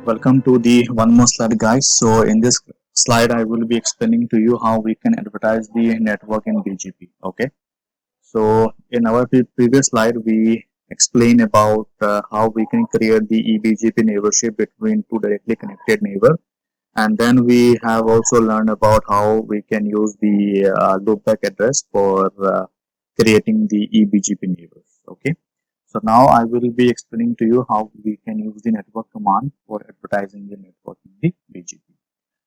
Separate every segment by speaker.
Speaker 1: Welcome to the one more slide, guys. So in this slide I will be explaining to you how we can advertise the network in BGP. Okay, so in our previous slide we explained about how we can create the eBGP neighborship between two directly connected neighbor, and then we have also learned about how we can use the loopback address for creating the eBGP neighbors. Okay, so now I will be explaining to you how we can use the network command for advertising the network in the BGP.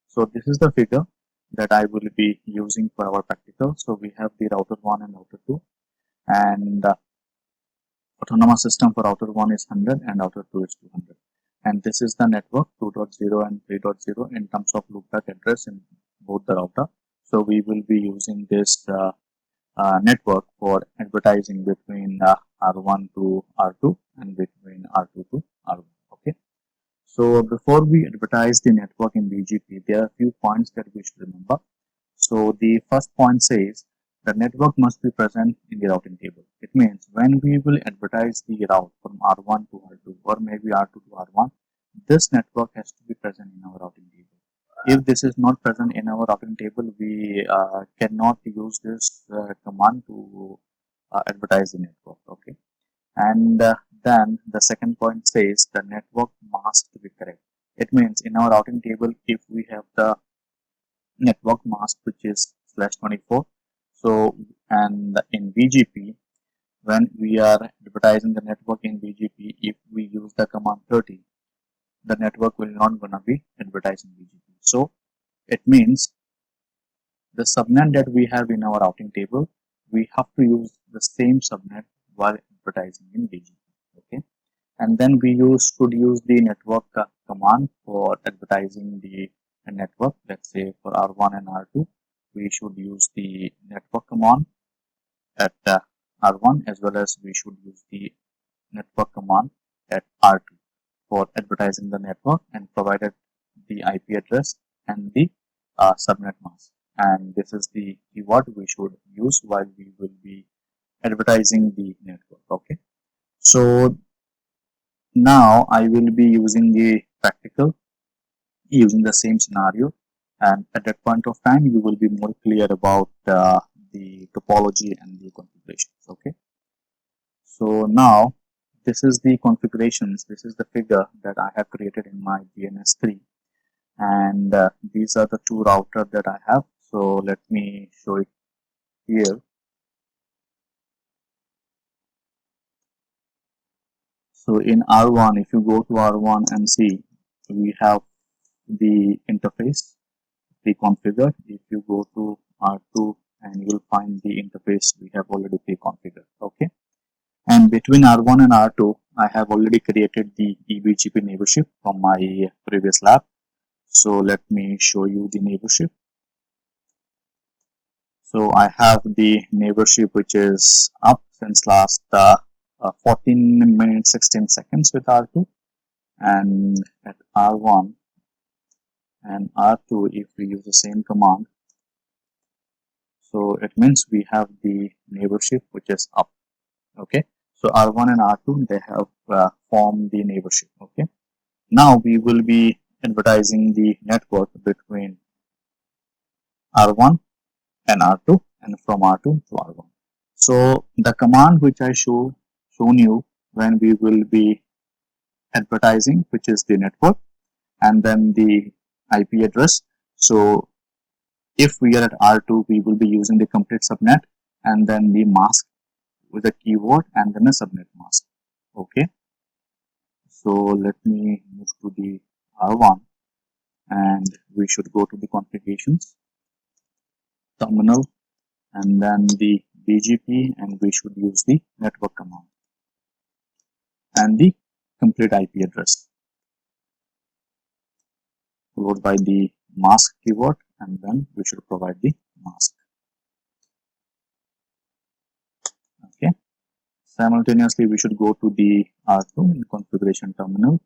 Speaker 1: So this is the figure that I will be using for our practical. So we have the router 1 and router 2, and autonomous system for router 1 is 100 and router 2 is 200. And this is the network 2.0 and 3.0 in terms of loopback address in both the router. So we will be using this network for advertising between R1 to R2 and between R2 to R1. Okay. So before we advertise the network in BGP, there are a few points that we should remember. So the first point says the network must be present in the routing table. It means when we will advertise the route from R1 to R2 or maybe R2 to R1, this network has to be present in our routing table. If this is not present in our routing table, we cannot use this command to advertise the network. Okay, and then the second point says the network mask to be correct. It means in our routing table, if we have the network mask which is /24, so and in BGP, when we are advertising the network in BGP, if we use the command 30, the network will not gonna be advertising BGP. So it means the subnet that we have in our routing table, we have to use the same subnet while advertising in BGP. Okay, and then we should use the network command for advertising the network. Let's say for R1 and R2, we should use the network command at R1, as well as we should use the network command at R2 for advertising the network and provided the IP address and the subnet mask. And this is the keyword we should use while we will be advertising the network. Okay, so now I will be using the practical using the same scenario, and at that point of time you will be more clear about the topology and the configurations. Okay, so now this is the configurations, this is the figure that I have created in my DNS3, and these are the two routers that I have. So let me show it here. So in R1, if you go to R1 and see, we have the interface pre-configured. If you go to R2, and you will find the interface we have already pre-configured. Okay, and between R1 and R2, I have already created the eBGP neighborship from my previous lab. So let me show you the neighborship. So I have the neighborship which is up since last 14 minutes 16 seconds with R2, and at R1 and R2, if we use the same command, so it means we have the neighborship which is up. Okay, so R1 and R2, they have formed the neighborship. Okay, now we will be advertising the network between R1 and R2 and from R2 to R1. So the command which I shown you when we will be advertising, which is the network and then the IP address. So if we are at R2, we will be using the complete subnet and then the mask with a keyword and then a subnet mask. Okay, so let me move to the R1, and we should go to the configurations, terminal, and then the BGP, and we should use the network command and the complete IP address followed by the mask keyword, and then we should provide the mask. Okay, simultaneously we should go to the R2 in configuration terminal,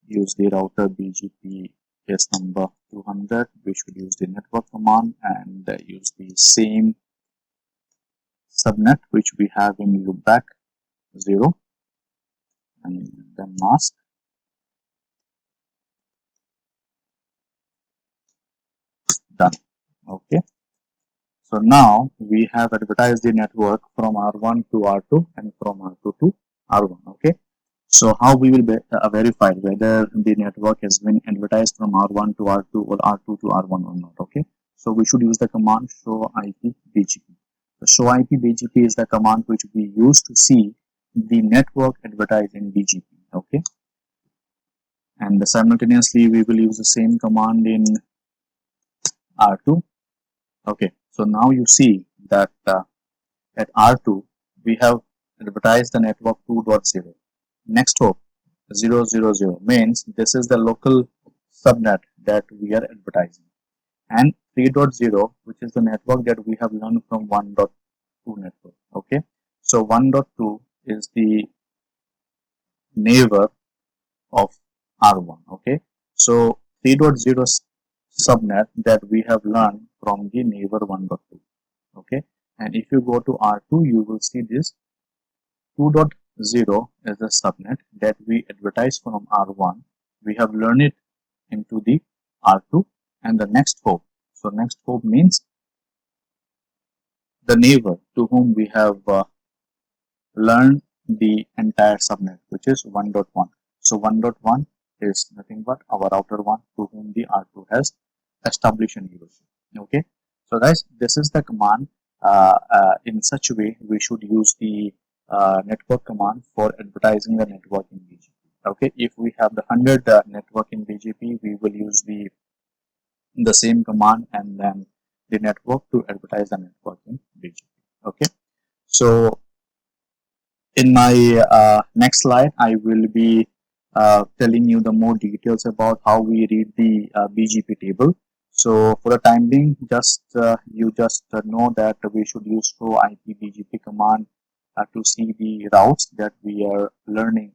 Speaker 1: use the router BGP case number 200. We should use the network command and use the same subnet which we have in loopback 0, and then mask, Done. Okay. So now we have advertised the network from R1 to R2 and from R2 to R1. Okay. So how we will verify whether the network has been advertised from R1 to R2 or R2 to R1 or not. Okay. So we should use the command show IP BGP. So show IP BGP is the command which we use to see the network advertised in BGP. Okay. And simultaneously we will use the same command in R2. Okay. So now you see that at R2 we have advertised the network 2.0. Next hop 000 means this is the local subnet that we are advertising, and 3.0 which is the network that we have learned from 1.2 network. Okay, so 1.2 is the neighbor of R1. Okay, so 3.0 subnet that we have learned from the neighbor 1.2. Okay, and if you go to R2 you will see this 2.0 is the subnet that we advertise from R1. We have learned it into the R2 and the next hop. So next hop means the neighbor to whom we have learned the entire subnet, which is 1.1. So 1.1 is nothing but our router 1 to whom the R2 has established a neighborship. Okay, so guys, this is the command. In such a way we should use the network command for advertising the network in BGP. Okay, if we have the 100 network in BGP, we will use the same command and then the network to advertise the network in BGP. Okay, so in my next slide I will be telling you the more details about how we read the BGP table. So for the time being, you just know that we should use show IP BGP command to see the routes that we are learning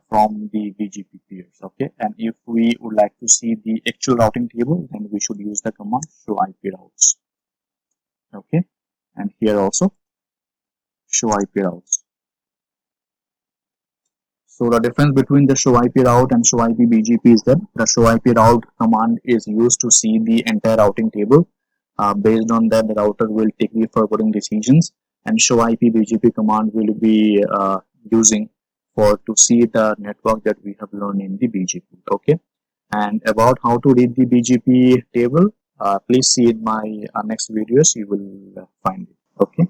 Speaker 1: from the BGP peers. Okay, and if we would like to see the actual routing table, then we should use the command show IP routes. Okay, and here also show IP routes. So the difference between the show IP route and show IP BGP is that the show IP route command is used to see the entire routing table. Based on that, the router will take the forwarding decisions, and show IP BGP command will be using for to see the network that we have learned in the BGP. Okay, and about how to read the BGP table, please see in my next videos. You will find it. Okay.